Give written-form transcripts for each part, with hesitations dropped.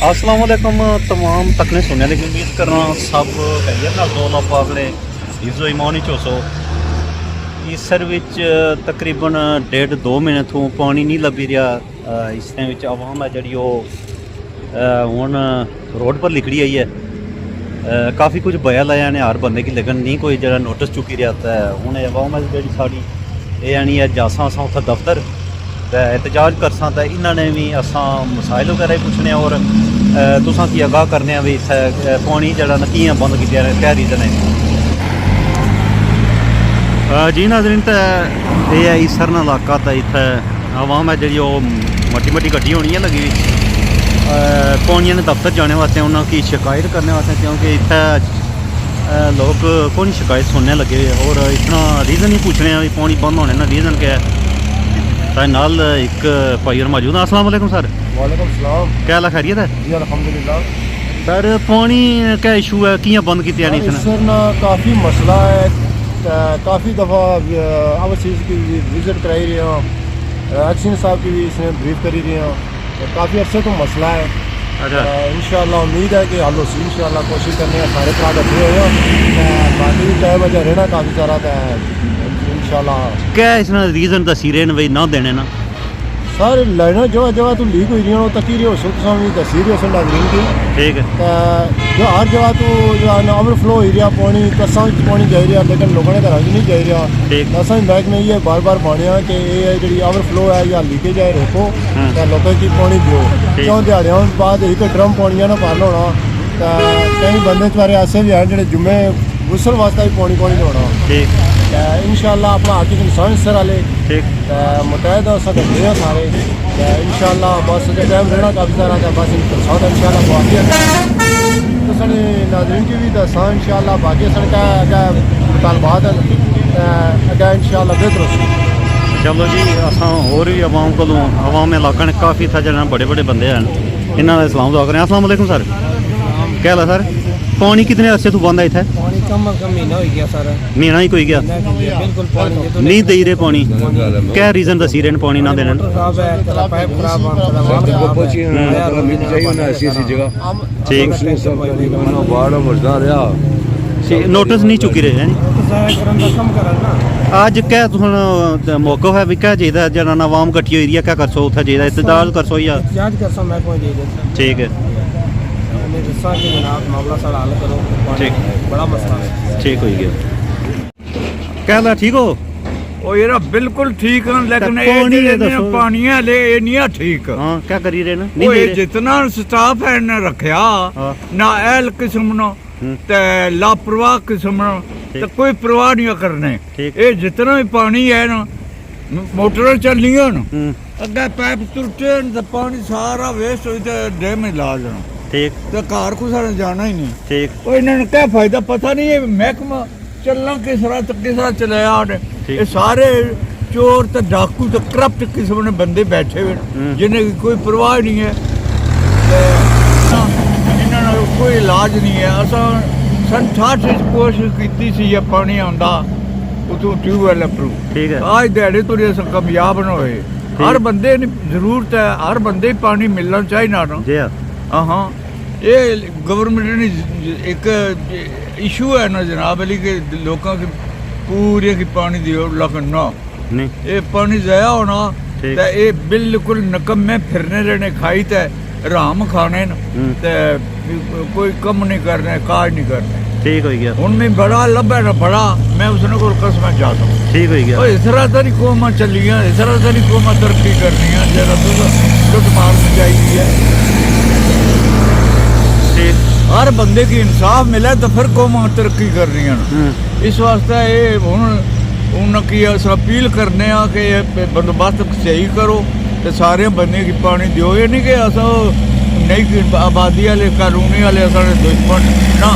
अस्सलाम वालेकुम तमाम तकने सुनने की उम्मीद करना सब खैरियत नाल दोल आपा अपने हिफ्ज़ो ईमान च होसो। इसर विच तकरीबन 1.5-2 महीने तो पानी नहीं लभी रहा। इस टाइम विच आवाम है जी हुण रोड पर लिखड़ी आई है। काफ़ी कुछ बया लाया ने हर बंदे की, लेकिन नहीं कोई जरा नोटिस चुकी रहा है। हूँ आवाम है जी साड़ी ये आनी है जासा अस उत्थे दफ्तर एहतजाज करसा तो इन्होंने भी असा मसाइल वगैरह पूछने और तुसा की आगाह करने भी इतने पानी जरा न कियां बंद किया क्या रीज़न है। जी नाज़रीन तो ये है इसरना इलाका तो इतने आवाम है जी मट्टी मट्टी गड्डी होनी है लगी पानिया ने दफ्तर जाने वास्ते उन्होंने शिकायत करने वास्ते, क्योंकि इतने लोग कौन शिकायत सुनने लगे और इतना रीज़न ही पूछने भी पानी बंद होने का रीज़न क्या है। नाल एक भाई और मौजूद। अस्सलाम वालेकुम सर। वालेकुम सलाम। क्या हाल खैरियत है जी अल्हम्दुलिल्लाह। सर पानी क्या इशू है, कियां बंद किया नहीं इसने? सर ना काफ़ी मसला है, काफ़ी दफ़ा ओवरसीज़ की विज़िट कराई रहे हैं, एक्शन साहब की भी इसने ब्रीफ करी रहे हैं। काफ़ी अर्से तो मसला है। अच्छा इंशाअल्लाह उम्मीद है कि हल होसी। इंशाअल्लाह कोशिश करने हैं सारे भरा बैठे हुए हैं। बाकी टाइम अजय रहना काफ़ी सारा तो इंशाअल्लाह। क्या इसने रीज़न दसी रहे भाई ना देने ना सर लाइना जगह जगह तो लीक हुई रही तकी रही हो तुम भी दसी रहे हो नाज़रीन की। ठीक है जो हर जगह तो जो है ओवरफ्लो हो रहा पानी कसा पानी जा रहा, लेकिन लोगों ने घर नहीं जा रहा। असा महकमे ये बार बार मानिया कि ये जी ओवरफ्लो है या लीकेज है रोको तो लोगों की पानी दियो। क्यों दिहाड़ियों बाद एक ड्रम पानी ना भरना होना तो कई बंदे बारे ऐसे भी हैं जो जुम्मे गुसल वास्ते भी पानी होना। इंशाअल्लाह अपना आर्टिक इंसान सर वाले मुतहद हैं सारे इंशाअल्लाह। बस टाइम रहना काफ़ी सारा था बस इंशाअल्लाह बाकी तो साढ़े नाज़रीन की भी दसा इंशाअल्लाह। बाकी सड़क मुतालबात अगर इंशाअल्लाह बेहतर हो। चलो जी असा होर भी आवाम को आवाम इलाका ने काफ़ी था जना बड़े बड़े बंदे हैं इन्होंने सलाम दुआ करें। अस्सलाम वालेकुम सर। क्या हाल है सर? पानी कितने अर्से तो बंद है इतने? पानी कम अज कम महीना हो गया सर। महीना ही कोई गया बिल्कुल पानी नहीं दे रहे पानी। क्या रीज़न दसी रहे पानी ना देने? ठीक नोटिस नहीं चुकी रहे हैं आज क्या तुम मौका है भी क्या चाहिए जना आवाम कट्ठी हुई है क्या कर सो उत्थे चाहिए एहतजाज कर सो या ठीक है बड़ा मसला है। ठीक हो गया क्या हाल है ठीक हो? ਉਹ ਯਾਰ ਬਿਲਕੁਲ ਠੀਕ ਹਨ लेकिन ਇਹ ਪਾਣੀ ਹੈ ਲੈ ਇਹ ਨਹੀਂ ਠੀਕ। हां क्या करी रहे ना ਉਹ ਜਿੰਨਾ ਸਟਾਫ ਹੈ ਨੇ ਰੱਖਿਆ ਨਾ ਐਲ ਕਿਸਮ ਨੂੰ ਤੇ ਲਾਪਰਵਾਹ ਕਿਸਮ ਨੂੰ ਤੇ ਕੋਈ ਪ੍ਰਵਾਹ ਨਹੀਂ ਕਰਨੇ। ਇਹ ਜਿੰਨਾ ਵੀ ਪਾਣੀ ਹੈ ਨਾ ਮੋਟਰਾਂ ਚੱਲੀਆਂ ਨਾ ਅੱਗੇ ਪਾਈਪ ਟੁੱਟੇ ਤੇ ਪਾਣੀ ਸਾਰਾ ਵੇਸਟ ਹੋਈ ਤੇ ਡੈਮ ਲਾ ਜਾਣਾ। ठीक ਤੇ ਘਰ ਕੋ ਸਾਰਾ ਜਾਣਾ ਹੀ ਨਹੀਂ। ठीक ਉਹ ਇਹਨਾਂ ਨੂੰ ਕੀ ਫਾਇਦਾ ਪਤਾ ਨਹੀਂ ਇਹ ਮਹਿਕਮਾ ਚੱਲਣਾ ਕਿਸ ਤਰ੍ਹਾਂ ਚਲਾਇਆ ਉਹਨੇ। ਇਹ ਸਾਰੇ ਚੋਰ ਤੇ ਡਾਕੂ ਤੇ ਕਰਪਟ ਕਿਸਮ ਦੇ ਬੰਦੇ ਬੈਠੇ ਹੋਏ ਜਿਹਨੇ ਕੋਈ ਪਰਵਾਹ ਨਹੀਂ ਹੈ ਤੇ ਇਹਨਾਂ ਦਾ ਕੋਈ ਇਲਾਜ ਨਹੀਂ ਹੈ। ਅਸਾਂ 68 ਵਿੱਚ ਕੋਸ਼ਿਸ਼ ਕੀਤੀ ਸੀ ਇਹ ਪਾਣੀ ਆਉਂਦਾ ਉਤੋਂ ਟਿਊਬਵੈਲ ਅਪਰੂ। ठीक है ਅੱਜ ਦਿਹਾੜੇ ਤੋਂ ਅਸਾਂ ਕਾਮਯਾਬ ਨਾ ਹੋਏ। ਹਰ ਬੰਦੇ ਨੂੰ ਜ਼ਰੂਰਤ ਹੈ, ਹਰ ਬੰਦੇ ਪਾਣੀ ਮਿਲਣਾ ਚਾਹੀਦਾ ਨਾ। जी हाँ ये गवर्नमेंट ने एक इशू है ना जनाब अली के लोगों की पूरे की पानी दियो लेकिन ना नहीं ये पानी ज़ाया होना तो ये बिल्कुल नकम्मे फिरने रहने खाई ते राम खाने न ते कोई कम नहीं करने काज नहीं करने। ठीक हो गया उनमें बड़ा लब्बा ना बड़ा मैं उसने को कसम जाता हूँ। ठीक हो गया इस तरह सारी कौमा चलियाँ इस तरह सारी कौमा तरक्की करनी है जरा लुट मारनी चाहिए है। हर बंदे की इंसाफ मिले तो फिर कौम तरक्की करनी है। इस वास्ते ये हूँ उन्होंने अपील करने कि बंदोबस्त सही करो तो सारे बंदे की पानी दियो। ये नहीं कि अस नई आबादी वाले कानूनी वाले असाने दुश्मन ना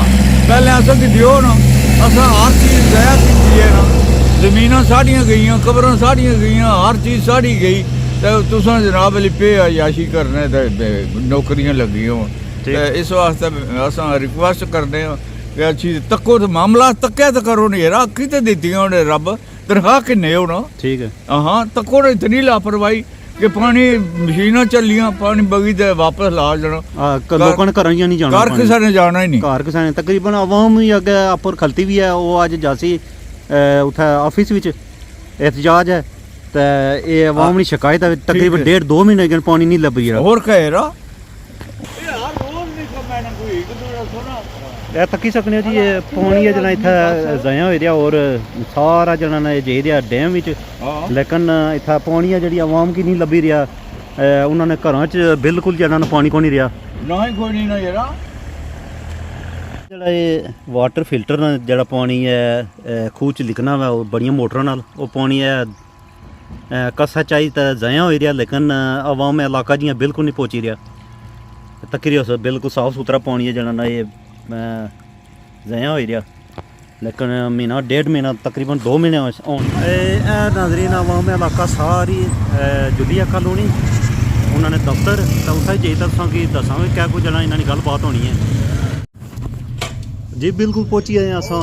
पहले अस की दियो ना अस हर चीज़ ज़ाया की है ना। जमीन साड़ियाँ गई कबर साड़ियाँ गई हर चीज़ साड़ी गई तो तुसा जनाब अली पे आयाशी करने नौकरियाँ लगी हो। इस वास्ते अस रिक्वेस्ट करते हैं कि अच्छी तको तो मामला तक्या तो करो नहीं यार अखी तो दी रब तनखा किन्ने हो ना। ठीक है हाँ तको ने इतनी लापरवाही ਕਿ ਪਾਣੀ ਮਸ਼ੀਨਾਂ ਚੱਲੀਆਂ ਪਾਣੀ ਬਗੀ ਤੇ ਵਾਪਸ ਲਾ ਜਾਣਾ ਲੋਕਾਂ ਨੇ ਘਰਾਂ ਨਹੀਂ ਜਾਣਾ ਘਰ ਕਿਸੇ ਨੇ ਜਾਣਾ ਹੀ ਨਹੀਂ ਘਰ ਕਿਸੇ ਨੇ ਤਕਰੀਬਨ ਆਵਾਮ ਵੀ ਅੱਗੇ ਆਪਰ ਖਲਤੀ ਵੀ ਹੈ ਉਹ ਅੱਜ ਜਾਸੀ ਉੱਥੇ ਆਫਿਸ ਵਿੱਚ ਇhtਜਾਜ ਹੈ ਤੇ ਇਹ ਆਵਾਮ ਦੀ ਸ਼ਿਕਾਇਤ ਹੈ ਤਕਰੀਬਨ 1.5-2 ਮਹੀਨੇ ਗਨ ਪਾਣੀ ਨਹੀਂ ਲੱਭ ਰਿਹਾ ਹੋਰ ਕਹੇ ਰਾ ਇਹ ਤੱਕੀ ਸਕਨੇ ਜੀ ਇਹ ਪਾਣੀ ਹੈ ਜਿਹੜਾ ਇੱਥੇ ਜ਼ਾਇਆ ਹੋ ਰਿਹਾ ਔਰ ਸਾਰਾ ਜਿਹੜਾ ਨਾ ਜੇ ਰਿਹਾ ਡੈਮ ਵਿੱਚ ਲੇਕਿਨ ਇੱਥੇ ਪਾਣੀ ਹੈ ਜਿਹੜੀ ਆਵਾਮ ਕੀ ਨਹੀਂ ਲੱਭੀ ਰਿਹਾ ਉਹਨਾਂ ਨੇ ਘਰਾਂ 'ਚ ਬਿਲਕੁਲ ਜਿਹੜਾ ਨਾ ਪਾਣੀ ਕੋ ਨਹੀਂ ਰਿਹਾ ਨਾ ਹੀ ਕੋਈ ਨਹੀਂ ਨਾ ਯਾਰਾ ਜਿਹੜਾ ਇਹ ਵਾਟਰ ਫਿਲਟਰ ਨਾਲ ਜਿਹੜਾ ਪਾਣੀ ਹੈ ਖੂਹ 'ਚ ਲਿਖਣਾ ਵਾ ਉਹ ਬੜੀਆਂ ਮੋਟਰਾਂ ਨਾਲ ਉਹ ਪਾਣੀ ਹੈ ਕਸਾ ਚਾਹੀ ਤਾਂ ਜ਼ਾਇਆ ਹੋ ਰਿਹਾ ਲੇਕਿਨ ਆਵਾਮ ਇਲਾਕਾ ਜੀਆਂ ਬਿਲਕੁਲ ਨਹੀਂ ਪਹੁੰਚੀ ਰਿਹਾ ਤਕਰੀਬਨ ਬਿਲਕੁਲ ਸਾਫ ਸੁਥਰਾ ਪਾਣੀ ਹੈ ਜਿਹੜਾ ਨਾ ਇਹ ਜ਼ਾਇਆ ਹੋ ਰਿਹਾ ਲੇਕਿਨ ਮਹੀਨਾ 1.5 ਮਹੀਨਾ ਤਕਰੀਬਨ 2 ਮਹੀਨੇ ਆਉਣ ਇਹ ਨਾਜ਼ਰੀਨ ਆਵਾਮ ਇਲਾਕਾ ਸਾਰੀ ਜੁਲੀਆ ਕਲੋਨੀ ਉਹਨਾਂ ਨੇ ਦਫ਼ਤਰ ਤਾਂ ਉੱਥੇ ਜੇ ਦੱਸਾਂਗੇ ਦੱਸਾਂਗੇ ਕਿਆ ਕੁਝ ਜਣਾ ਇਹਨਾਂ ਦੀ ਗੱਲਬਾਤ ਹੋਣੀ ਹੈ ਜੀ ਬਿਲਕੁਲ ਪਹੁੰਚੀ ਆਏ ਅਸਾਂ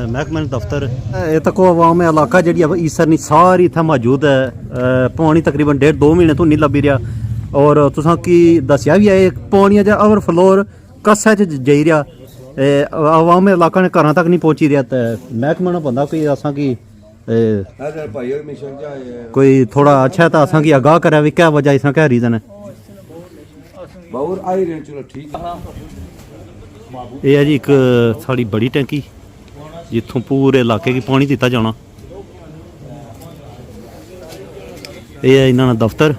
ਮਹਿਕਮੇ ਦਫ਼ਤਰ ਇਹ ਤੱਕ ਆਵਾਮ ਇਲਾਕਾ ਜਿਹੜੀ ਈਸਰ ਨਹੀਂ ਸਾਰੀ ਇੱਥੇ ਮੌਜੂਦ ਹੈ ਪਾਣੀ ਤਕਰੀਬਨ 1.5-2 ਮਹੀਨੇ ਤੋਂ ਨਹੀਂ ਲੱਭੀ ਰਿਹਾ ਔਰ ਤੁਸੀਂ ਕੀ ਦੱਸਿਆ ਵੀ ਹੈ ਪਾਣੀ ਦਾ ਓਵਰਫਲੋਰ ਕਸਾ 'ਚ ਜਾਈ ਰਿਹਾ ਆਵਾਮ ਇਲਾਕਾ ਨੇ ਘਰਾਂ ਤੱਕ ਨਹੀਂ ਪਹੁੰਚੀ ਰਿਹਾ ਤੇ ਮਹਿਕਮਾ ਨੂੰ ਬੰਦਾ ਕੋਈ ਅਸਾਂ ਕੀ ਕੋਈ ਥੋੜਾ ਅੱਛਾ ਤਾਂ ਅਸਾਂ ਕੀ ਆਗਾਹ ਕਰਿਆ ਵੀ ਕਿਆ ਵਜ੍ਹਾ ਇਸਾਂ ਕਿਆ ਰੀਜ਼ਨ ਹੈ ਇਹ ਹੈ ਜੀ ਇੱਕ ਸਾਡੀ ਬੜੀ ਟੈਂਕੀ ਜਿੱਥੋਂ ਪੂਰੇ ਇਲਾਕੇ ਕੀ ਪਾਣੀ ਦਿੱਤਾ ਜਾਣਾ ਇਹ ਹੈ ਇਹਨਾਂ ਦਾ ਦਫ਼ਤਰ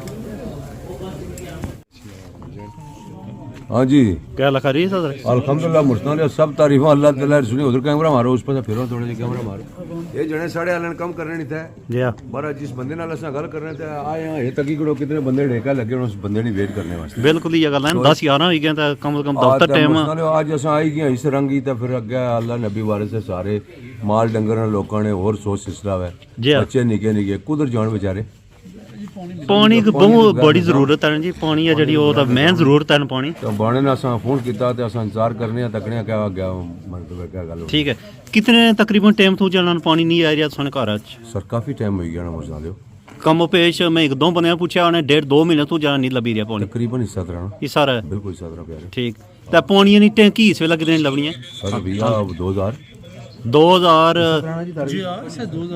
हाँ जी क्या लिखा रही है सर अल्हम्दुलिल्लाह मुस्तान सब तारीफ अल्लाह ताला सुनी उधर कैमरा मारो उस पर फिरो थोड़े कैमरा मारो ये जने साढ़े आलन कम करने नहीं था जी हाँ बारा जिस बंदे नाल असा गल करने थे आए यहाँ ये तकी करो कितने बंदे ढेका लगे उस बंदे नहीं वेट करने वास्ते बिल्कुल ये गल है 10-11 हो गए तो कम से कम दफ्तर टाइम आज असा आई गए इस रंगी तो फिर अगे अल्लाह नबी वाले से सारे माल डंगर लोगों ने और सोच सिलसिला है बच्चे निके निके कुदर जान बेचारे ਪਾਣੀ ਦੀ ਬਹੁਤ ਬੜੀ ਜ਼ਰੂਰਤ ਹੈ ਜੀ ਪਾਣੀ ਹੈ ਜਿਹੜੀ ਉਹ ਤਾਂ ਮੇਨ ਜ਼ਰੂਰਤ ਹੈ ਪਾਣੀ तो बाणे ने असा फोन किया तो असा इंतजार करने तकने क्या गया मतलब क्या गल ठीक है कितने तकरीबन टाइम ਤੋਂ ਚੱਲਣ ਪਾਣੀ ਨਹੀਂ ਆ ਰਿਹਾ ਸਾਨੂੰ ਘਰਾਂ 'ਚ सर काफी टाइम हो गया ना मुझे लियो ਕਮ ਪੇਸ਼ ਮੈਂ ਇੱਕ ਦੋ ਬੰਦਿਆਂ ਪੁੱਛਿਆ ਉਹਨੇ 1.5-2 ਮਹੀਨੇ ਤੋਂ ਜ਼ਿਆਦਾ ਨਹੀਂ ਲੱਭੀ ਰਿਹਾ ਪਾਣੀ तकरीबन हिस्सा तरह ਇਹ ਸਾਰਾ बिल्कुल हिस्सा तरह प्यारे ਠੀਕ ਤਾਂ ਪਾਣੀ ਦੀ ਟੈਂਕੀ ਇਸ ਵੇਲੇ ਕਿੰਨੇ ਲੱਭਣੀ ਹੈ सर भैया 2000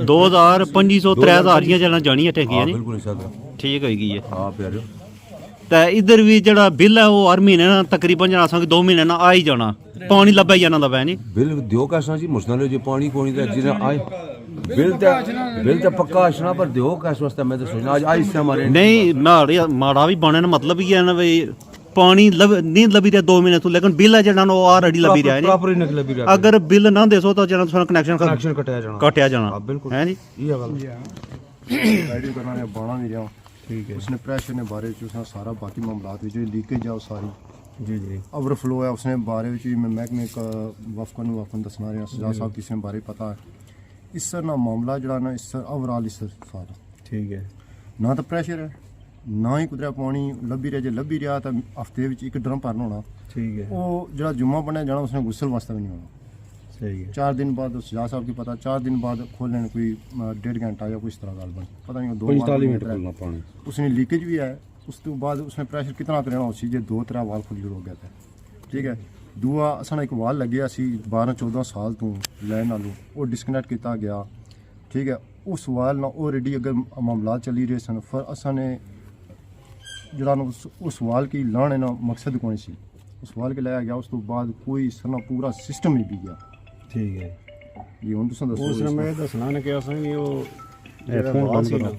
2500-3000 ਦੀਆਂ ਚੱਲਣ ਜਾਣੀਆਂ ਟੈਂਕੀਆਂ ਜੀ बिल्कुल हिस्सा तरह ਠੀਕ ਹੋਏਗੀ ਹੈ हाँ प्यारे ਤਾਂ ਇਧਰ ਵੀ ਜਿਹੜਾ ਬਿੱਲ ਹੈ ਉਹ ਹਰ ਮਹੀਨੇ ਨਾਲ ਤਕਰੀਬਨ ਜਣਾ ਸਾਂ 2 ਮਹੀਨੇ ਨਾਲ ਆ ਹੀ ਜਾਣਾ ਪਾਣੀ ਲੱਭਿਆ ਜਾਣਾ ਲੱਭਿਆ ਜੀ बिल दियो कैसा जी मुश्किल जो पानी कोनी दा जिना आए बिल तो पक्का आशना पर दियो कैस वास्ते मैं तो सोचना आज आई से हमारे ਨਹੀਂ ਮਾੜਾ ਵੀ ਬਣਨ ਮਤਲਬ ਹੀ ਹੈ ਨਾ ਵੀ ਪਾਣੀ ਨਹੀਂ ਲੱਭੀ ਰਿਹਾ 2 ਮਹੀਨੇ ਤੋਂ ਲੇਕਿਨ ਬਿੱਲ ਹੈ ਜਿਹੜਾ ਉਹ ਆਲਰੇਡੀ ਲੱਭੀ ਰਿਹਾ प्रॉपर ही निकल भी रहा ਅਗਰ ਬਿੱਲ ਨਾ ਦੇਸੋ ਤਾਂ ਜਿਹੜਾ ਤੁਹਾਨੂੰ ਕਨੈਕਸ਼ਨ ਕਟਿਆ ਜਾਣਾ बिल्कुल ਹੈ ਜੀ ये गल वाइडिंग करना ने बाणा नहीं रहा ठीक है उसने प्रेशर ने बारे च उसने सारा बाकी मामलात जो लीकेज है सारी जी ओवरफ्लो है उसने बारे में मैं महकमे का वफकन दसना रहा सजा साहब किसी बारे पता है इस सर ना मामला जड़ा ना इस सर ओवरऑल इस सर सारा ठीक है ना तो प्रेशर है ना ही कुदरा पानी लभी रहा जो लभी रहा तो हफ्ते में एक ड्रम भरना होना ठीक है वो जरा जुम्मा बनया जाना उसने गुसल वास्ते भी नहीं होना सही है 4 दिन बाद सजा साहब की पता 4 दिन बाद खोलने कोई 1.5 घंटा या कुछ तरह गल बन पता नहीं 45 मिनट खोलना पानी उसने लीकेज भी है उस तो बाद उसने प्रेशर कितना करना उसी जे 2-3 वाल खुली हो गया था ठीक है दूआ असां एक वाल लगे सी 12-14 साल तो लैन नालों वो डिस्कनेक्ट किया गया ठीक है उस वाल ना ऑलरेडी अगर मामला चली रहे सन फिर असां ने जड़ा उस वाल की लाने ना मकसद कौन सी उस वाल के लाया गया उस तो बाद कोई सना पूरा सिस्टम ही भी गया ठीक है ये ਹੁਣ ਤੁਸੀਂ ਦੱਸੋ ਉਸ ਨੇ ਮੈਂ ਦੱਸਣਾ ਨੇ ਕਿਹਾ ਸੀ ਕਿ ਉਹ ਜਿਹੜਾ ਬਾਹਰ ਸੀ ਨਾ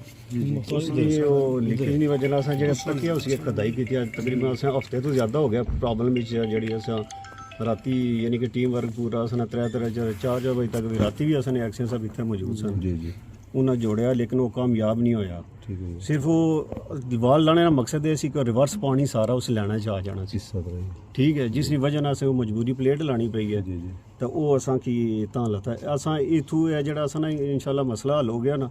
ਉਸ ਦੀ ਉਹ ਲੀਕੇਜ ਦੀ ਵਜ੍ਹਾ ਨਾਲ ਅਸਾਂ ਜਿਹੜੇ ਪੱਕੀਆਂ ਉਸੇ ਖਦਾਈ ਕੀਤੀ ਤਕਰੀਬਨ ਅਸਾਂ ਹਫਤੇ ਤੋਂ ਜ਼ਿਆਦਾ ਹੋ ਗਿਆ ਪ੍ਰੋਬਲਮ ਵਿੱਚ ਜਿਹੜੀ ਅਸਾਂ ਰਾਤੀ ਯਾਨੀ ਕਿ ਟੀਮ ਵਰਕ ਪੂਰਾ ਅਸਾਂ 3-4 ਵਜੇ ਤੱਕ ਵੀ ਰਾਤੀ ਵੀ ਅਸਾਂ ਐਕਸ਼ਨ ਸਭ ਇੱਥੇ ਮੌਜੂਦ ਸਨ जी जी ਉਹਨਾਂ ਜੋੜਿਆ ਲੇਕਿਨ ਉਹ ਕਾਮਯਾਬ ਨਹੀਂ ਹੋਇਆ ठीक है ਸਿਰਫ ਉਹ ਦੀਵਾਰ ਲਾਣੇ ਦਾ ਮਕਸਦ ਇਹ ਸੀ ਕਿ ਰਿਵਰਸ ਪਾਣੀ ਸਾਰਾ ਉਸ ਲੈਣਾ ਚ ਆ ਜਾਣਾ ਸੀ हिस्सा तरह ਠੀਕ ਹੈ ਜਿਸ ਦੀ ਵਜ੍ਹਾ ਨਾਲ ਸੇ ਉਹ ਮਜਬੂਰੀ ਪਲੇਟ ਲਾਣੀ ਪਈ ਹੈ जी जी ਤਾਂ ਉਹ ਅਸਾਂ ਕੀ ਤਾਂ ਲਤਾ ਅਸਾਂ ਇਥੋਂ ਇਹ ਜਿਹੜਾ ਅਸਾਂ ਨਾ ਇਨਸ਼ਾਅੱਲਾ ਮਸਲਾ ਹੱਲ ਹੋ ਗਿਆ ਨਾ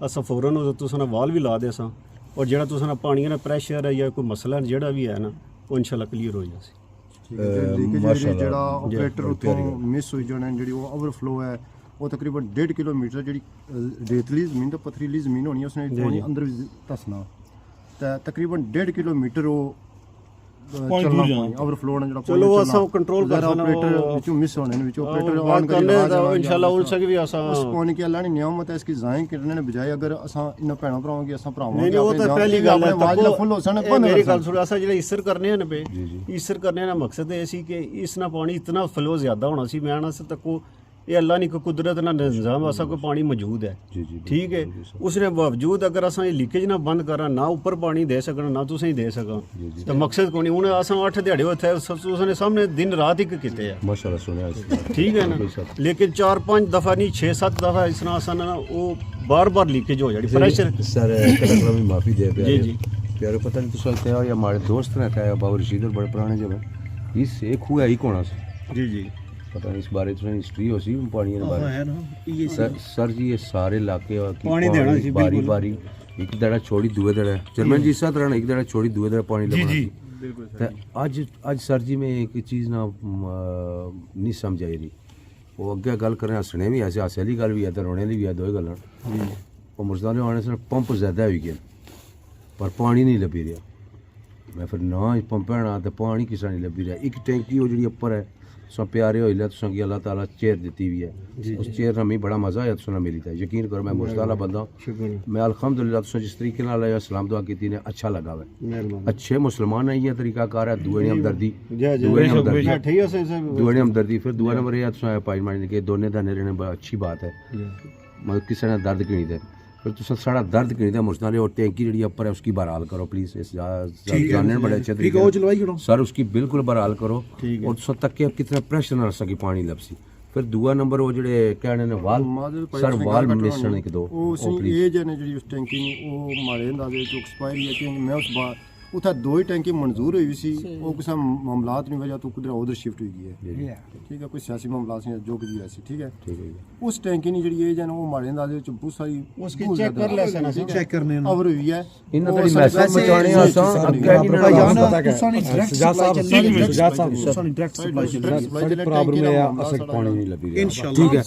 ਅਸਾਂ ਫੌਰਨ ਉਹ ਤੁਸੀਂ ਨਾ ਵਾਲ ਵੀ ਲਾ ਦੇ ਅਸਾਂ ਔਰ ਜਿਹੜਾ ਤੁਸੀਂ ਨਾ ਪਾਣੀ ਦਾ ਪ੍ਰੈਸ਼ਰ ਹੈ ਜਾਂ ਕੋਈ ਮਸਲਾ ਜਿਹੜਾ ਵੀ ਹੈ ਨਾ ਉਹ ਇਨਸ਼ਾਅੱਲਾ ਕਲੀਅਰ ਹੋ ਜਾਸੀ ਲੀਕੇਜ ਜਿਹੜਾ ਆਪਰੇਟਰ ਉਤੋਂ ਮਿਸ ਹੋਈ ਜਾਣਾ ਜਿਹੜੀ ਉਹ ਓਵਰਫਲੋ ਹੈ ਉਹ ਤਕਰੀਬਨ 1.5 ਕਿਲੋਮੀਟਰ ਜਿਹੜੀ ਰੇਤਲੀ ਜ਼ਮੀਨ ਤੇ ਪਥਰੀਲੀ ਜ਼ਮੀਨ ਹੋਣੀ ਉਸਨੇ ਪਾਣੀ ਅੰਦਰ ਵੀ ਧਸਣਾ ਵਾਸਤੇ ਤਕਰੀਬਨ 1.5 ਕਿਲੋਮੀਟਰ ਉਹ ਚੱਲਣਾ ਪਾਣੀ ਓਵਰਫਲੋ ਨਾਲ ਜਿਹੜਾ ਚਲੋ ਅਸਾਂ ਕੰਟਰੋਲ ਕਰ ਸਕਣਾ ऑपरेटर ਵਿੱਚੋਂ ਮਿਸ ਹੋਣੇ ਨੇ ਵਿੱਚੋਂ ऑपरेटर ऑन करने तो इंशाल्लाह उल सके भी असा उस पानी की अल्लाह ने नियामत है इसकी जाए करने ने बजाय अगर असा इन भैणों भरावां की असा भरावां नहीं वो तो पहली गल है आवाज ना फुल हो सन मेरी गल सुन असा जेड़ा इसर करने ने पे इसर करने का मकसद ये सी कि इस ना पानी इतना फ्लो ज्यादा होना सी मैं ना से तक ये अल्लाह ने कोई कुदरत ना निजाम ऐसा कोई पानी मौजूद है ठीक है उसने बावजूद अगर असा लीकेज ना बंद करा ना ऊपर पानी दे सकना ना तुसें दे सका तो मकसद कोई नहीं उन्हें असा 8 दिहाड़े होते उसने सामने दिन रात ही कीते हैं माशाल्लाह सुनिया ठीक है ना लेकिन 4-5 दफा नहीं 6-7 दफा इस तरह असा ना वो बार-बार लीकेज हो जाती प्रेशर सर कलकला भी माफी दे पे जी प्यारे पता नहीं तुसा क्या या हमारे दोस्त ने कहा बाबा रशीद और बड़े पुराने जब इस एक हुआ ही कोना से जी पता नहीं इस बारे में हिस्ट्री हो सी पानी के बारे सर जी ये सारे इलाके पानी देना सी बारी बारी एक दड़ा छोड़ी दुए दड़ा चेयरमैन जी इस तरह एक दड़ा छोड़ी दुए दड़ा पानी लगना सी आज सर जी में एक चीज़ ना नहीं समझ आई रही वो अगे गल करें हसने भी ऐसे हासे वाली गल भी है तो रोने भी है दो ही गल्लां वो मुर्शदाबाद आने से पंप ज़्यादा हो गए पर पानी नहीं लभी रहा मैं फिर ना पंप ना तो पानी किस नहीं लभी रहा एक टैंकी वो जी उपर है सो प्यारे हो तुसा कि अल्लाह ताला चेयर दी हुई है उस चेयर में बड़ा मज़ा आया तुसा मिली था यकीन करो मैं मुश्ताला बंदा मैं अल्हम्दुलिल्लाह तुसा जिस तरीके नाल सलाम दुआ की ने अच्छा लगा है अच्छे मुसलमान है ये तरीका कार है दुए ने हमदर्दी फिर दुआ नंबर ये तुसा पाई मानी के दोने दाने रहने बड़ा अच्छी बात है मगर किसी ने दर्द क्यों नहीं दे फिर तुसा सारा दर्द क्यों नहीं दे मुश्ताले और टैंकी जी ऊपर है उसकी बहाल करो प्लीज इस जानने बड़े अच्छे तरीके सर उसकी बिल्कुल बहाल करो और तुसा तक के कितना प्रेशर ना सकी पानी लपसी फिर दूआ नंबर वो जेडे कहने ने वाल सर वाल मिशन एक दो ਉਹ ਸੀ ਇਹ ਜਨੇ ਜਿਹੜੀ ਉਸ ਟੈਂਕੀ ਨੂੰ ਉਹ ਮਾਰੇ ਅੰਦਾਜ਼ੇ ਵਿੱਚ ਐਕਸਪਾਇਰੀ ਹੈ ਕਿ ਮੈਂ ਉਸ ਬਾਅਦ उथा 2 ही टैंकी मंजूर हुई सी वो किसी मामलात की वजह तो कुछ उधर शिफ्ट हुई है ठीक है कोई सियासी मामलात से जो कुछ भी ऐसी ठीक है उस टैंकी नहीं जी एज है वो हमारे अंदाजे में बहुत सारी उसकी चेक कर ले सना चेक करने ओवर हुई है इन तेरी मैसेज मचाने आसा अगे नहीं पता है सुजात साहब डायरेक्ट सप्लाई प्रॉब्लम है असक पानी नहीं लगी ठीक है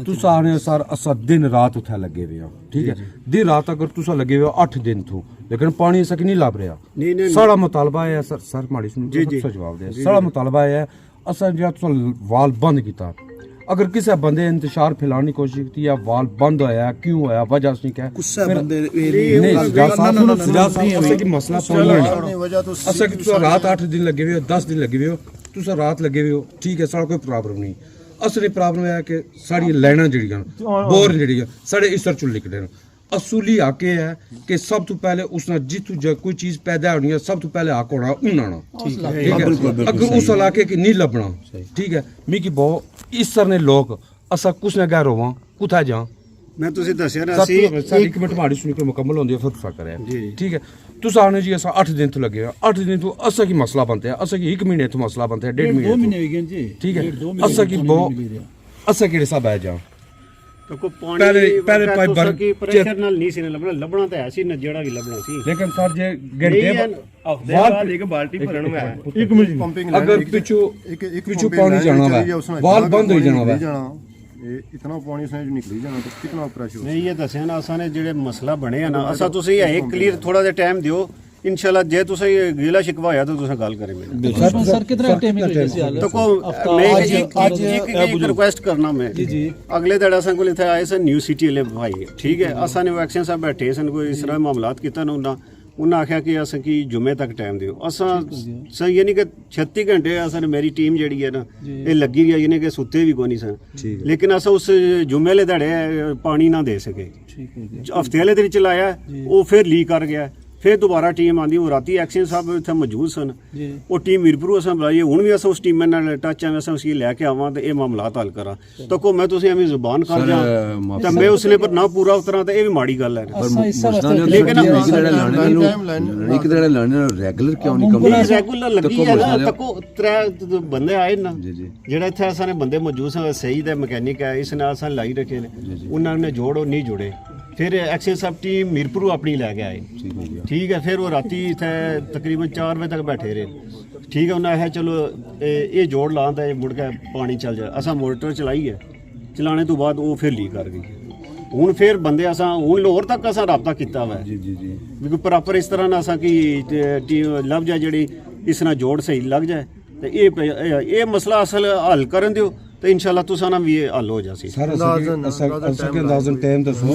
तू सारे सर असा दिन रात उठा लगे हुए ठीक है दिन रात अगर तुसा लगे हुए 8 दिन तो लेकिन पानी असक नहीं लभ रहा सारा मुतालबा है सर माड़ी सुन जवाब दे सारा मुतालबा है असा जो तुसा वाल बंद किया अगर किसी बंदे इंतशार फैलाने की कोशिश की या वाल बंद होया क्यों होया वजह उसने क्या गुस्सा बंदे नहीं मसला पानी वजह तो असा कि तुसा रात 8 दिन लगे हुए हो 10 दिन लगे हुए हो तुसा रात लगे हुए हो ठीक है सारा कोई प्रॉब्लम नहीं असली प्रॉब्लम है कि सारी लाइना जड़ियां बोर जड़ियां साढ़े इसर चुल निकले असूली हक है कि सब तो पहले उसने जितू कोई चीज पैदा होनी है सब तो पहले हक होना उन्ना ठीक है अगर उस इलाके की नहीं लभना ठीक है मिकी बहुत इस सर ने लोग असा कुछ न गैर होवा कुथा जा मैं तुसी दस्या ना सी एक मिनट माड़ी सुन के मुकम्मल होंदी है फिर तुसा करे ठीक है तुसा आने जी असा 8 दिन तो लगे 8 दिन तो असा की मसला बनता है असा की 1 महीने तो मसला बनता है 1.5 महीने 2 महीने हो गए जी ठीक है असा की बहुत असा केड़े सब है जा तो को पानी पहले पाइप भर की प्रेशर नाल नहीं सी लबना तो है सी न जेड़ा भी लबना सी लेकिन सर जे घंटे बाद एक बाल्टी भरन में है 1 मिनट पंपिंग अगर पिछू पानी जाना है वाल बंद हो जाना है इतना पानी उसने जो निकली जाना तो कितना प्रेशर नहीं ये दस्या ना असा ने जेड़े मसला बने है ना असा तुसी एक क्लियर थोड़ा सा टाइम दियो इंशाल्लाह जे तुसे गिला शिकवा आया तो तुसे गल करे मेरे सर कितना टाइम है तो को मैं आज एक रिक्वेस्ट करना मैं जी अगले दड़ा सन को इथे आए सन न्यू सिटी ले भाई ठीक है असा ने वैक्सीन साहब बैठे सन कोई इस तरह मामलात कीता ना उन्हें आख्या कि अस कि जुमे तक टाइम दियो असा सही यानी कि 36 घंटे असा ने मेरी टीम जेड़ी है ना ये लगी रही यानी कि सुते भी कोनी सन लेकिन असा उस जुमे ले दड़े पानी ना दे सके हफ्ते वाले दिन चलाया वो फिर लीक कर गया फिर दोबारा टीम आंदी वो राती एक्शन साहब इत्थे मौजूद सन वो टीम मीरपुर असां बुलाई हुण भी असां उस टीम नाल टच है असां उसकी लैके आवां ते ये मामलात हल करा तो को मैं तुसें एवें जुबान कर जा ते मैं उसले पर ना पूरा उतरा ते ये भी माड़ी गल है लेकिन एक दड़ा लाने रेगुलर क्यों नहीं कम रेगुलर लगी है ना तको 3 बंदे आए ना जेड़ा इत्थे असां ने बंदे मौजूद सन सही दे मैकेनिक है इसने असां लाई रखे ने उन्होंने जोड़ो नहीं जुड़े फिर एक्शन साहब टीम मीरपुर अपनी लैके आए ठीक है फिर वो राती इत्थे तकरीबन 4 बजे तक बैठे रहे ठीक है उन्हें आखिया चलो ये जोड़ लाता है मुड़ के पानी चल जाए असा मोटर चलाई है चलाने तो बाद वो फिर लीक कर गई ਹੁਣ ਫਿਰ ਬੰਦੇ ਅਸਾਂ ਹੁਣ ਲਾਹੌਰ ਤੱਕ ਅਸਾਂ ਰਾਬਤਾ ਕੀਤਾ ਵਾ ਜੀ ਜੀ ਜੀ ਵੀ ਕੋਈ ਪ੍ਰੋਪਰ ਇਸ ਤਰ੍ਹਾਂ ਨਾਲ ਅਸਾਂ ਕਿ ਲੱਭ ਜਾਏ ਜਿਹੜੀ ਇਸ ਨਾਲ ਜੋੜ ਸਹੀ ਲੱਗ ਜਾਏ ਤੇ ਇਹ ਮਸਲਾ ਅਸਲ ਹੱਲ ਕਰਨ ਦਿਓ ਤੇ ਇਨਸ਼ਾਅੱਲਾ ਤੁਸਾਂ ਨਾਲ ਵੀ ਇਹ ਹੱਲ ਹੋ ਜਾਸੀ ਸਰ ਅਸਾਂ ਅੰਦਾਜ਼ਨ ਟਾਈਮ ਦੱਸੋ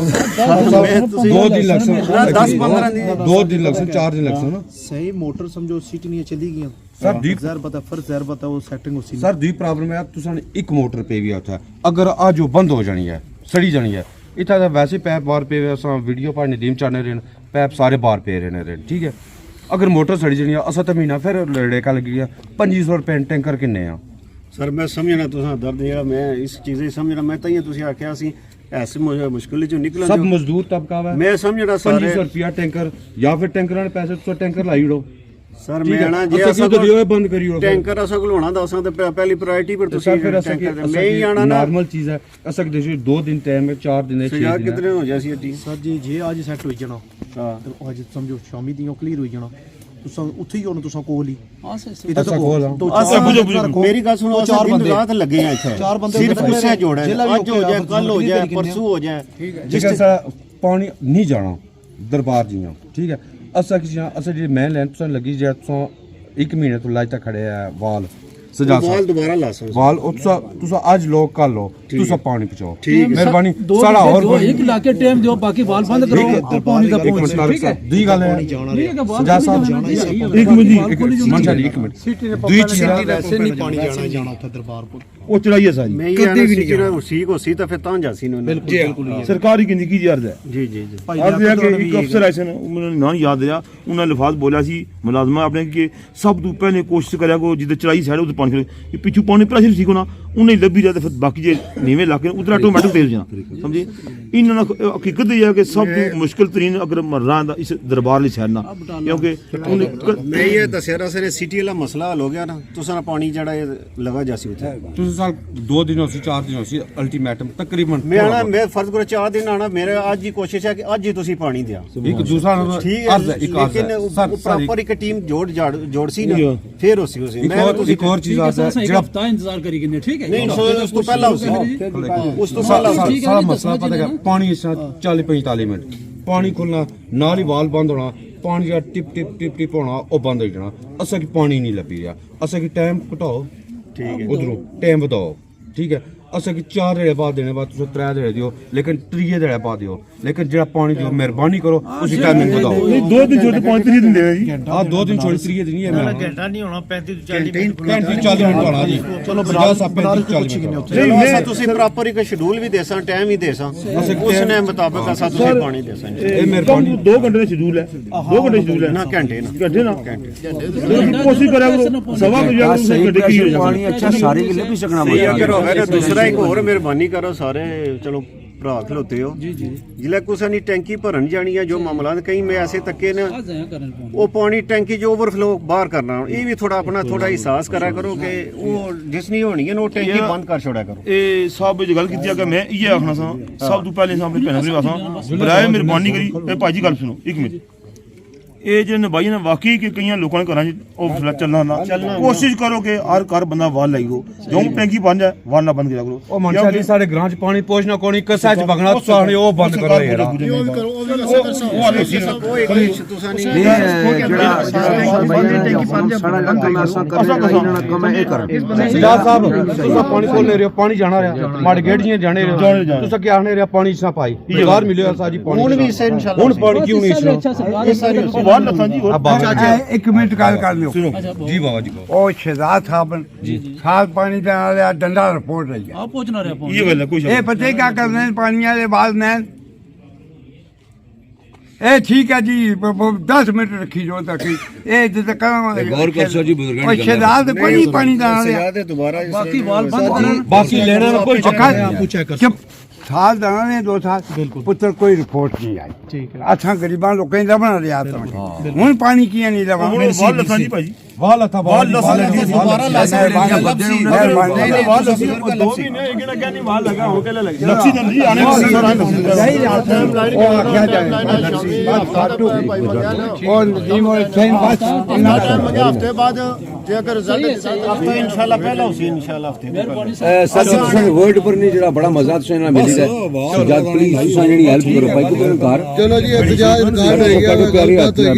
ਤੁਸੀਂ 2 ਦਿਨ ਲੱਗ ਸਕਦੇ 10-15 ਦਿਨ 2 ਦਿਨ ਲੱਗ ਸਕਦੇ 4 ਦਿਨ ਲੱਗ ਸਕਦੇ ਨਾ सही मोटर समझो सीट नहीं चली गई सर दी जहर बता फर्ज जहर बता वो सेटिंग उसी ਸਰ ਦੀ ਪ੍ਰੋਬਲਮ ਹੈ ਤੁਸੀਂ ਇੱਕ ਮੋਟਰ ਪੇ ਵੀ ਉੱਥੇ ਅਗਰ ਆ ਜੋ ਬੰਦ ਹੋ ਜਾਣੀ ਹੈ ਸੜੀ ਜਾਣੀ ਹੈ ਇੱਥੇ ਤਾਂ ਵੈਸੇ ਪੈਪ ਬਾਹਰ ਪਏ ਅਸਾਂ ਵੀਡੀਓ ਪਾ ਨਦੀਮ ਚਾਹਨੇ ਰਹੇ ਪੈਪ ਸਾਰੇ ਬਾਹਰ ਪਏ ਰਹੇ ਨੇ ਠੀਕ ਹੈ ਅਗਰ ਮੋਟਰ ਸੜੀ ਜਾਣੀ ਹੈ ਅਸਾਂ ਤਾਂ ਮਹੀਨਾ ਫਿਰ ਲੜੇ ਕਾ ਲੱਗੀ ਗਿਆ 2500 ਰੁਪਏ ਟੈਂਕਰ ਕਿੰਨੇ ਆ ਸਰ ਮੈਂ ਸਮਝਣਾ ਤੁਸਾਂ ਦਰਦ ਜਿਹੜਾ ਮੈਂ ਇਸ ਚੀਜ਼ ਹੀ ਸਮਝਣਾ ਮੈਂ ਤਾਂ ਇਹ ਤੁਸੀਂ ਆਖਿਆ ਸੀ ਐਸੇ ਮੁਸ਼ਕਿਲ ਚੋਂ ਨਿਕਲਣ सब ਦਿਓ। मजदूर तबका है ਮੈਂ ਸਮਝਣਾ ਸਾਰੇ 2500 रुपया टैंकर या फिर टैंकर ने पैसे तो टैंकर लाई उड़ो ਸਰ ਮੈਂ ਆਣਾ ਜੇ असां ਅਸਾਂ तो दियो बंद करियो ਟੈਂਕਰ ਅਸਾਂ ਕੋਲ ਹੋਣਾ ਤਾਂ ਅਸਾਂ ਤੇ ਪਹਿਲੀ ਪ੍ਰਾਇੋਰਟੀ ਪਰ तो ਤੁਸੀਂ सर फिर असा ਟੈਂਕਰ ਮੈਂ ਹੀ ਆਣਾ ਨਾ नॉर्मल चीज है असा देखिए 2 दिन टाइम है 4 दिन है 6 ਸਜ਼ਾ दिन ਕਿਤਨੇ ਹੋ ਜਾਸੀ ਅੱਟੀ सर जी जे आज सेट हो जाना ਹਾਂ तो आज समझो शामी दी क्लियर हो जाना तुसा उथे ही होना तुसा कोल ही असा कोल हाँ। ਅਸਾਂ ਮੇਰੀ ਗੱਲ ਸੁਣੋ ਅਸਾਂ ਦਿਨ ਰਾਤ ਲੱਗੇ ਆ ਇੱਥੇ ਚਾਰ ਬੰਦੇ ਸਿਰਫ ਉਸੇ ਜੋੜਾ ਹੈ। ਜਿਹੜਾ ਵੀ ਅੱਜ ਹੋ ਜਾਏ ਕੱਲ ਹੋ ਜਾਏ ਪਰਸੋਂ ਹੋ ਜਾਏ जिस तरह पानी नहीं जाना दरबार जियां ठीक है असा किसी असा जी मैं लैन तुसा लगी जे तुसा 1 महीने तो लाज तक खड़े है वाल सजा ਵਾਲ ਦੁਬਾਰਾ ਲਾ ਸਕਦੇ वाल तुसा आज लो कल लो तुसा पानी पहुंचाओ मेहरबानी सारा और एक इलाके टाइम दो बाकी बाल बंद करो और पानी का एक मिनट तारिक साहब दी गल है सजा साहब एक मिनट मंशा जी एक मिनट दूई चीज वैसे नहीं पानी जाना जाना था दरबार को ਉਹ ਚੜਾਈ ਹੈ ਸਾਰੀ ਮੈਂ ਇਹ ਆਣਾ ਸੀ ਜਿਹੜਾ ਠੀਕ ਹੋ ਸੀ ਤਾਂ ਫਿਰ ਤਾਂ ਜਾਸੀ ਨੂੰ ਸਰਕਾਰੀ ਕਿੰਨੀ ਕੀ ਅਰਜ਼ ਹੈ ਜੀ ਜੀ ਜੀ ਅਰਜ਼ ਹੈ ਕਿ ਇੱਕ ਅਫਸਰ ਆਏ ਸਨ ਉਹਨਾਂ ਨੇ ਨਾਂ ਨਹੀਂ ਯਾਦ ਰਿਹਾ ਉਹਨਾਂ ਨੇ ਲਫ਼ਾਜ਼ ਬੋਲਿਆ ਸੀ ਮੁਲਾਜ਼ਮਾਂ ਆਪਣੇ ਕਿ ਸਭ ਤੋਂ ਪਹਿਲੇ ਕੋਸ਼ਿਸ਼ ਕਰਿਆ ਕੋ ਜਿੱਦ ਚੜਾਈ ਸਾਈਡ ਉਧਰ ਪਾਣੀ ਕਿ ਪਿੱਛੋਂ ਪਾਣੀ ਪ੍ਰੈਸ਼ਰ ਠੀਕ ਹੋਣਾ ਉਹਨੇ ਲੱਭੀ ਜਾ ਤੇ ਫਿਰ ਬਾਕੀ ਜੇ ਨੀਵੇਂ ਇਲਾਕੇ ਉਧਰ ਆਟੋਮੈਟਿਕ ਤੇਜ਼ ਜਾਣਾ ਸਮਝੇ ਇਹਨਾਂ ਨਾਲ ਹਕੀਕਤ ਇਹ ਹੈ ਕਿ ਸਭ ਤੋਂ ਮੁਸ਼ਕਿਲ ਤਰੀਨ ਅਗਰ ਮਰਨਾ ਦਾ ਇਸ ਦਰਬਾਰ ਲਈ ਸ਼ਹਿਰ ਨਾ ਕਿਉਂਕਿ ਉਹਨੇ ਮੈਂ ਇਹ ਦੱਸਿਆ ਰਾ ਸਰ ਸਿਟੀ ਵਾਲਾ ਮਸਲਾ ਹੱਲ ਹੋ ਗਿਆ ਨਾ ਤੁਸਾਂ ਪਾਣੀ ਜਿਹੜਾ ਇਹ ਲਗਾ ਜਾਸੀ ਉੱਥੇ तुझे साल 2 दिन हो सी 4 दिन हो सी अल्टीमेटम तकरीबन ਮੈਂ ਆਣਾ ਮੈਂ ਫਰਜ਼ ਕਰੋ 4 ਦਿਨ ਆਣਾ ਮੇਰੇ ਅੱਜ ਹੀ ਕੋਸ਼ਿਸ਼ ਹੈ ਕਿ ਅੱਜ ਹੀ ਤੁਸੀਂ ਪਾਣੀ ਦਿਆ एक दूसरा ਠੀਕ अर्ज ਹੈ है एक अर्ज ਲੇਕਿन है सर ਪ੍ਰੋਪਰ ਇੱਕ ਟੀਮ ਜੋੜ ਸੀ ਨਾ ਫਿਰ ਉਸੇ एक और चीज अर्ज है एक हफ्ता इंतजार करेगी नहीं ठीक है ਨਹੀਂ ਉਸ ਤੋਂ ਪਹਿਲਾਂ ਉਸ ਤੋਂ ਪਹਿਲਾਂ सारा मसला पता है पानी इस 40 45 मिनट पानी खुलना नाल ही वाल बंद होना पानी का टिप टिप टिप टिप होना वो बंद हो जाना असा की पानी नहीं लभी रहा असा की टाइम घटाओ ठीक है उधरों टाइम बताओ ठीक है असा की 4 ਦਿਨ ਬਾਅਦ ਦੇਣੇ ਬਾਅਦ ਤੁਸੀਂ 3 ਦਿਨ ਦਿਓ ਲੇਕਿਨ 3 ਦਿਨ ਬਾਅਦ ਦਿਓ ਲੇਕਿਨ ਜਿਹੜਾ ਪਾਣੀ ਦਿਓ ਮਿਹਰਬਾਨੀ ਕਰੋ ਤੁਸੀਂ ਟਾਈਮਿੰਗ ਬਤਾਓ ਨਹੀਂ 2 ਦਿਨ ਛੋਟੇ 5 ਦਿਨ ਦਿੰਦੇ ਆ ਜੀ ਆ 2 ਦਿਨ ਛੋੜੀ 3 ਦਿਨ ਨਹੀਂ ਹੈ ਮੇਰਾ घंटा नहीं होना 35 to 40 मिनट 40 ਮਿੰਟ ਹੋਣਾ ਜੀ ਚਲੋ 50 40 ਮਿੰਟ ਚਲੋ ਅਸਾਂ ਤੁਸੀਂ ਪ੍ਰੋਪਰ ਇੱਕ ਸ਼ਡਿਊਲ ਵੀ ਦੇਸਾਂ ਟਾਈਮ ਹੀ ਦੇਸਾਂ ਉਸ ਨੇ ਮੁਤਾਬਕ ਅਸਾਂ ਤੁਸੀਂ ਪਾਣੀ ਦੇਸਾਂ ਇਹ ਮਿਹਰਬਾਨੀ 2 ਘੰਟੇ ਦਾ ਸ਼ਡਿਊਲ ਹੈ 2 ਘੰਟੇ ਸ਼ਡਿਊਲ ਹੈ ਨਾ ਘੰਟੇ ਨਾ ਘੰਟੇ ਨਾ ਕੋਸ਼ਿਸ਼ ਕਰਿਆ ਕਰੋ ਸਵਾ ਕੁ ਜਾ ਕੇ ਘੰਟੇ ਕੀ ਹੋ ਜਾਂਦਾ ਪਾਣੀ ਅੱਛਾ ਸਾਰੇ ਕਿਲੇ ਵੀ ਸਕਣਾ ਸਹੀ ਅਗਰ ਹੋਵੇ ਤਾਂ ਦੂਸਰਾ ਇੱਕ ਹੋਰ ਮਿਹਰਬਾਨੀ ਕਰੋ ਸਾਰੇ ਚਲੋ ਭਰਾ ਖਲੋਤੇ ਹੋ ਜੀ ਜੀ ਜਿਲੇ ਕੁਛ ਨਹੀਂ ਟੈਂਕੀ ਭਰਨ ਜਾਣੀ ਹੈ ਜੋ ਮਾਮਲਾ ਕਈ ਮੈਂ ਐਸੇ ਤੱਕੇ ਨੇ ਉਹ ਪਾਣੀ ਟੈਂਕੀ ਜੋ ਓਵਰਫਲੋ ਬਾਹਰ ਕਰਨਾ ਇਹ ਵੀ ਥੋੜਾ ਆਪਣਾ ਥੋੜਾ ਅਹਿਸਾਸ ਕਰਿਆ ਕਰੋ ਕਿ ਉਹ ਜਿਸ ਨਹੀਂ ਹੋਣੀ ਹੈ ਉਹ ਟੈਂਕੀ ਬੰਦ ਕਰ ਛੋੜਿਆ ਕਰੋ ਇਹ ਸਭ ਵਿੱਚ ਗੱਲ ਕੀਤੀ ਆ ਕਿ ਮੈਂ ਇਹ ਆਖਣਾ ਸਾਂ ਸਭ ਤੋਂ ਪਹਿਲੇ ਸਾਹਮਣੇ ਭੈਣਾਂ ਭਰਾ ਸਾਂ ਬਰਾਏ ਮਿਹਰਬਾਨੀ ਕਰੀ ਇਹ ਭਾਜੀ ਗੱਲ ਸੁਣੋ ਇੱਕ ਮਿੰਟ ਇਹ ਜਿਹੜੇ ਨਬਾਈ ਨਾ ਵਾਕਈ ਕਿ ਕਈਆਂ ਲੋਕਾਂ ਦੇ ਘਰਾਂ 'ਚ ਉਹ ਚੱਲਣਾ ਨਾ ਕੋਸ਼ਿਸ਼ ਕਰੋ ਕਿ ਹਰ ਘਰ ਬੰਦਾ ਵਾਲ ਲਾਈਓ ਜੋ ਟੈਂਕੀ ਬਣ ਜਾਏ ਵਾਲ ਨਾ ਬੰਦ ਕਰਿਆ ਕਰੋ ਉਹ ਮਨਸ਼ਾ ਜੀ ਸਾਡੇ ਗ੍ਰਾਂ 'ਚ ਪਾਣੀ ਪਹੁੰਚਣਾ ਕੋਣੀ ਕਸਾ 'ਚ ਵਗਣਾ ਤੁਸੀਂ ਉਹ ਬੰਦ ਕਰੋ ਯਾਰ ਜਾ ਸਾਹਿਬ ਤੁਸੀਂ ਪਾਣੀ ਖੋਲਨੇ ਰਹੇ ਪਾਣੀ ਜਾਣਾ ਰਿਹਾ ਮਾੜੇ ਗੇੜੀਆਂ ਜਾਣੇ ਰਹੇ ਤੁਸੀਂ ਕੀ ਆਖਣੇ ਰਿਹਾ ਪਾਣੀ ਇਸਾ ਪਾਈ ਬਾਹਰ ਮਿਲਿਆ ਸਾਜੀ ਪਾਣੀ ਹੁਣ ਵੀ ਇਸੇ ਇਨਸ਼ਾਅੱਲਾ ਹੁਣ ਪਾਣੀ ਕਿਉਂ ਨਹੀਂ ਇਸਾ ਵਾਲ ਲੱਥਾਂ ਜੀ एक मिनट गल कर लियो जी बाबा जी ओ शहजाद साहब साल पानी देने वाले डंडा रिपोर्ट रही है आप पहुंचना रहे ਇਹ ਗੱਲ ਹੈ ਕੋਈ ये पता ही क्या करने हैं पानी वाले बाद में ए ठीक है जी 10 मिनट रखी जो तक ए जिते गौर कर सो जी बुजुर्ग ओ शहजाद पानी देने वाले ਦੇ ਦੁਬਾਰਾ बाकी बाल बंद करो बाकी लेने वाला कोई चक्कर जब साल दाना ने 2 साल पुत्र कोई रिपोर्ट नहीं आई ठीक है अच्छा गरीबां लोगों ने दबना रियात हूं पानी किया नहीं दबा ਹੁਣ ਵਾਲ ਲੱਥਾਂ ਜੀ ਭਾਜੀ ਵਾਲ ਅਥਾ ਵਾਲ ਲੱਥਾਂ ਦੁਬਾਰਾ ਵਾਲ ਲੱਸੀ 2 ਮਹੀਨੇ ਇਹ ਕਿਹੜਾ ਕਹਿੰਦੀ ਵਾਲ ਲਗਾ ਹੋ ਕੇ ਲੱਗ ਲੱਸੀ ਤਾਂ ਨਹੀਂ ਆਣੇ यही ओ आख्या जाए बात काटू और नदीम और सैन बस ਹਫਤੇ ਬਾਅਦ ਜੇ ਅਗਰ ਰਿਜ਼ਲਟ ਹਫਤੇ ਇਨਸ਼ਾਅੱਲਾ ਪਹਿਲਾ ਉਸੇ ਇਨਸ਼ਾਅੱਲਾ ਹਫਤੇ ਦੇ ਪਹਿਲਾਂ ਸਰ ਜੀ ਤੁਸੀਂ ਵਰਡ ਪਰ ਨਹੀਂ ਜਿਹੜਾ ਬੜਾ ਮਜ਼ਾ ਤੁਸੀਂ ਨਾਲ ਮਿਲੀ ਦਾ ਜਦ ਪਲੀਜ਼ ਤੁਸੀਂ ਜਿਹੜੀ ਹੈਲਪ ਕਰੋ ਭਾਈ ਕਿ ਤੁਹਾਨੂੰ ਘਰ ਚਲੋ ਜੀ ਇੰਤਜ਼ਾਰ ਰਿਕਾਰਡ ਹੋ ਗਿਆ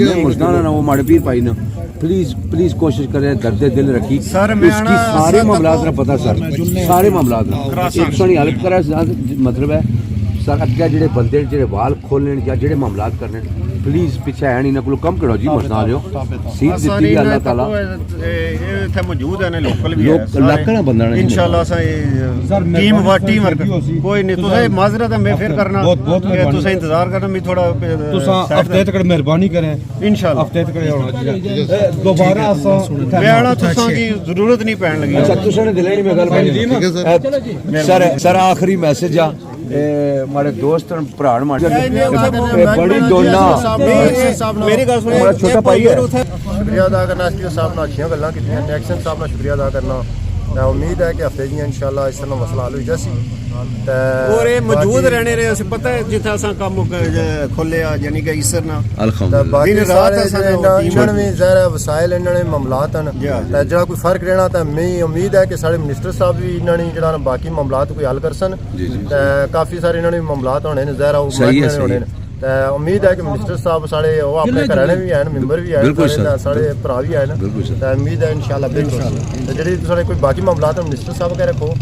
मैं मुझदाना ना वो माड़े पीर पाई ना प्लीज कोशिश करें दर्द दिल रखी सर, मैं इसकी ना सारे मामलात ना पता सर सारे मामलात ना एक सौ हेल्प करा मतलब है सर अग्गे जेडे बंदे जेडे वाल खोलने या जेडे मामलात करने प्लीज पीछे है नहीं ना कोई कम करो जी मुझदा लियो सीट ਦਿੱਤੀ है अल्लाह ताला ਇਹ ਇੱਥੇ ਮੌਜੂਦ ਨੇ ਲੋਕਲ ਵੀ ਲੋਕ ਲੱਕਣਾ ਬੰਦਾ ਨੇ ਇਨਸ਼ਾਅੱਲਾ ਟੀਮ ਵਾਟੀ ਵਰਕ ਕੋਈ ਨਹੀਂ ਤੁਸੀਂ ਮਾਜ਼ਰਤ ਹੈ ਮੈਂ ਫਿਰ ਕਰਨਾ ਤੁਸੀਂ ਇੰਤਜ਼ਾਰ ਕਰਨਾ ਮੈਂ ਥੋੜਾ ਤੁਸੀਂ ਹਫਤੇ ਤੱਕ ਮਿਹਰਬਾਨੀ ਕਰੇ ਇਨਸ਼ਾਅੱਲਾ ਹਫਤੇ ਤੱਕ ਆਉਣਾ ਦੁਬਾਰਾ ਅਸਾਂ ਵਿਆਹਣਾ ਤੁਸੀਂ ਦੀ ਜ਼ਰੂਰਤ ਨਹੀਂ ਪੈਣ ਲੱਗੀ अच्छा तुसां ने दिले नहीं मैं गल भाई सर सर आखिरी मैसेज आ मारे दोस्त भरा बड़ी डोना ਮੇਰੀ ਗੱਲ ਸੁਣੋ बड़ा छोटा भाई है ਸ਼ੁਕਰੀਆ ਅਦਾ ਕਰਨਾ ਐਸਪੀਓ ਸਾਹਿਬ ਨਾਲ ਅੱਛੀਆਂ ਗੱਲਾਂ ਕੀਤੀਆਂ ਨੈਕਸਨ ਸਾਹਿਬ ਨਾਲ ਸ਼ੁਕਰੀਆ ਅਦਾ ਕਰਨਾ ਮੈਂ ਉਮੀਦ ਹੈ ਕਿ ਹਫਤੇ ਦੀਆਂ ਇਨਸ਼ਾਅੱਲਾ ਇਸ ਤਰ੍ਹਾਂ ਮਸਲਾ ਹੱਲ ਹੋ ਜਾਸੀ ਤੇ ਔਰ ਇਹ ਮੌਜੂਦ ਰਹਿਣੇ ਰਹੇ ਅਸੀਂ ਪਤਾ ਹੈ ਜਿੱਥੇ ਅਸਾਂ ਕੰਮ ਖੋਲਿਆ ਯਾਨੀ ਕਿ ਇਸਰ ਨਾਲ ਤੇ अल्हम्दुलिल्लाह ਬਾਕੀ ਦਿਨ ਰਾਤ ਸਾਰੇ ਸਾਡੇ ਇਹਨਾਂ ਨੇ ਵੀ ਜ਼ਾਹਿਰ ਵਸਾਇਲ ਇਹਨਾਂ ਨੇ ਮਾਮਲਾਤ ਹਨ ਤੇ ਜਿਹੜਾ ਕੋਈ ਫਰਕ ਰਹਿਣਾ ਤਾਂ ਮੈਂ ਉਮੀਦ ਹੈ ਕਿ ਸਾਡੇ ਮਿਨਿਸਟਰ ਸਾਹਿਬ ਵੀ ਇਹਨਾਂ ਨੇ ਜਿਹੜਾ ਬਾਕੀ ਮਾਮਲਾਤ ਕੋਈ ਹੱਲ ਕਰਸਨ ਤੇ ਕਾਫੀ ਸਾਰੇ ਇਹਨਾਂ ਨੇ ਮਾਮਲਾਤ ਹੋਣੇ ਨੇ ਜ਼ਾਹਿਰ ਉਹ ਹੋਣੇ ਨੇ ਤੇ ਉਮੀਦ ਹੈ ਕਿ ਮਿਨਿਸਟਰ ਸਾਹਿਬ ਸਾਡੇ ਉਹ ਆਪਣੇ ਘਰਾਂ ਨੇ ਵੀ ਆਣ ਮੈਂਬਰ ਵੀ ਆਣ ਸਾਡੇ ਭਰਾ ਵੀ ਆਣ ਤੇ ਉਮੀਦ ਹੈ ਇਨਸ਼ਾਅੱਲਾ ਬਿਲਕੁਲ ਤੇ ਜਿਹੜੀ ਸਾਡੇ ਕੋਈ ਬਾਕੀ ਮਾਮਲਾਤ ਮਿਨਿਸਟਰ ਸਾਹਿਬ ਕਹਿ ਰੱਖੋ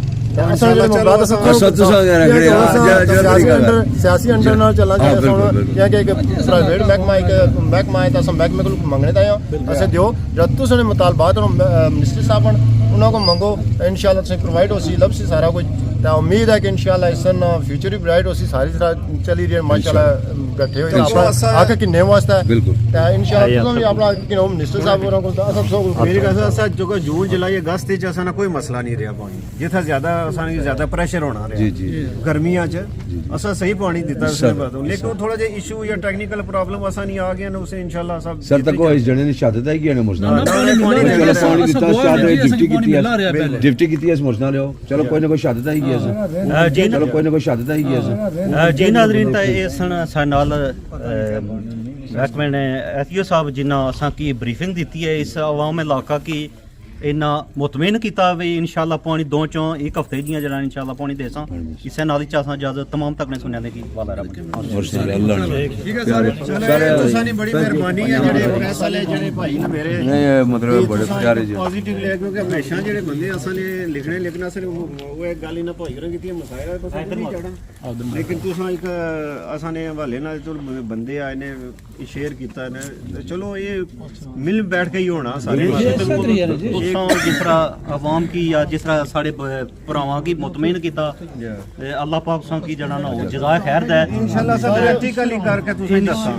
ਸਿਆਸੀ ਅੰਡਰ ਨਾਲ ਚੱਲਾਂਗੇ ਜਾਂ ਕਿ ਪ੍ਰਾਈਵੇਟ ਮਹਿਕਮਾ ਹੈ ਤਾਂ ਅਸਾਂ ਮਹਿਕਮੇ ਕੋਲ ਮੰਗਣੇ ਤਾਂ ਅਸੀਂ ਦਿਓ ਜਦ ਤੁਸੀਂ ਮੁਤਾਲਬਾਤ ਮਿਨਿਸਟਰ ਸਾਹਿਬ ਉਹਨਾਂ ਕੋ ਮੰਗੋ ਇਨਸ਼ਾਅੱਲਾ ਤੁਸੀਂ ਪ੍ਰੋਵਾਈਡ ਹੋ ਸੀ ਲਬਸੀ ਸਾਰਾ ਕੁਝ ਤਾਂ ਉਮੀਦ ਹੈ ਕਿ ਇਨਸ਼ਾਅੱਲਾ ਇਸ ਨਾਲ ਫਿਊਚਰ ਵੀ ਬ੍ਰਾਈਟ ਹੋ ਸੀ ਸਾਰੀ ਤਰ੍ਹਾਂ ਚਲੀ ਰਹੀ ਮਾਸ਼ਾਅੱਲਾ ਇਕੱਠੇ ਹੋਏ ਆਪਣਾ ਆਕ ਕਿੰਨੇ ਵਾਸਤਾ ਬਿਲਕੁਲ ਤਾਂ ਇਨਸ਼ਾਅੱਲਾ ਤੁਸੀਂ ਵੀ ਆਪਣਾ ਕਿ ਮਿਨਿਸਟਰ ਸਾਹਿਬ ਉਹਨਾਂ ਕੋਲ ਤਾਂ ਸਭ ਸੋ ਮੇਰੀ ਗੱਲ ਅਸਾਂ ਜੋ ਜੂਨ ਜੁਲਾਈ ਅਗਸਤ ਵਿੱਚ ਅਸਾਂ ਕੋਈ ਮਸਲਾ ਨਹੀਂ ਰਿਹਾ ਪਾਣੀ ਜਿੱਥੇ ਜ਼ਿਆਦਾ ਅਸਾਂ ਜ਼ਿਆਦਾ ਪ੍ਰੈਸ਼ਰ ਹੋਣਾ ਰਿਹਾ ਜੀ ਗਰਮੀਆਂ 'ਚ ਅਸਾਂ ਸਹੀ ਪਾਣੀ ਦਿੱਤਾ ਲੇਕਿਨ ਉਹ ਥੋੜਾ ਜਿਹਾ ਇਸ਼ੂ ਜਾਂ ਟੈਕਨੀਕਲ ਪ੍ਰੋਬਲਮ ਅਸਾਂ ਨਹੀਂ ਆ ਗਿਆ ਨਾ ਉਸੇ ਇਨਸ਼ਾਅੱਲਾ ਸਭ सर तक इस जने ने शहादत है कि ने मुझदा पानी दिता डिप्टी की है मुझदा लियो चलो कोई ना कोई शहादत है जी चलो कोई ना कोई शहादत है ਜੀ ਨਾਜ਼ਰੀਨ ਤਾਂ ਇਹ ਸਾਡੇ ਨਾਲ ਮਹਿਕਮੇ ਨੇ ਐਸਪੀਓ ਸਾਹਿਬ ਜਿਨ੍ਹਾਂ ਅਸਾਂ ਕੀ ਬਰੀਫਿੰਗ ਦਿੱਤੀ ਹੈ ਇਸ ਆਵਾਮ ਇਲਾਕਾ ਕੀ ਇੰਨਾ ਮੁਤਮਿਨ ਕੀਤਾ ਵੀ ਇਨਸ਼ਾਅੱਲਾ ਪਾਣੀ ਦੋ ਚੋਂ ਇੱਕ ਹਫਤੇ ਦੀਆਂ ਜਿਹੜਾ ਇਨਸ਼ਾਅੱਲਾ ਪਾਣੀ ਦੇਸਾਂ ਇਸੇ ਨਾਲ ਹੀ ਚਾਸਾਂ ਇਜਾਜ਼ਤ तमाम तक ने सुनने की वाला रब और सर अल्लाह ने ਠੀਕ ਹੈ ਸਰ ਤੁਸਾਂ ਦੀ ਬੜੀ ਮਿਹਰਬਾਨੀ ਹੈ ਜਿਹੜੇ ਪ੍ਰੈਸ ਵਾਲੇ ਜਿਹੜੇ ਭਾਈ ਨੇ ਮੇਰੇ नहीं मतलब बड़े प्यारे जी ਪੋਜ਼ਿਟਿਵ ਲੈ ਕਿਉਂਕਿ ਹਮੇਸ਼ਾ ਜਿਹੜੇ ਬੰਦੇ ਅਸਾਂ ਨੇ ਲਿਖਣਾ ਸਿਰ ਉਹ ਇੱਕ ਗੱਲ ਹੀ ਨਾ ਭਾਈ ਹੋਰਾਂ ਕੀਤੀ ਮਸਾਇਲਾ ਬਸ ਨਹੀਂ ਚੜਨ ਲੇਕਿਨ ਤੁਸਾਂ ਇੱਕ ਅਸਾਂ ਨੇ ਹਵਾਲੇ ਨਾਲ ਜੋ ਬੰਦੇ ਆਏ ਨੇ ਸ਼ੇਅਰ ਕੀਤਾ ਨੇ ਚਲੋ ਇਹ ਮਿਲ ਬੈਠ ਕੇ ਹੀ ਹੋਣਾ ਸਾਰੇ जिस तरह आवाम की या जिस तरह साढ़े भरावां की मुतमईन किया अल्लाह पाक की जड़ा ना जज़ाए खैर दै इंशाअल्लाह सब प्रैक्टिकली करके तुसें दस्सां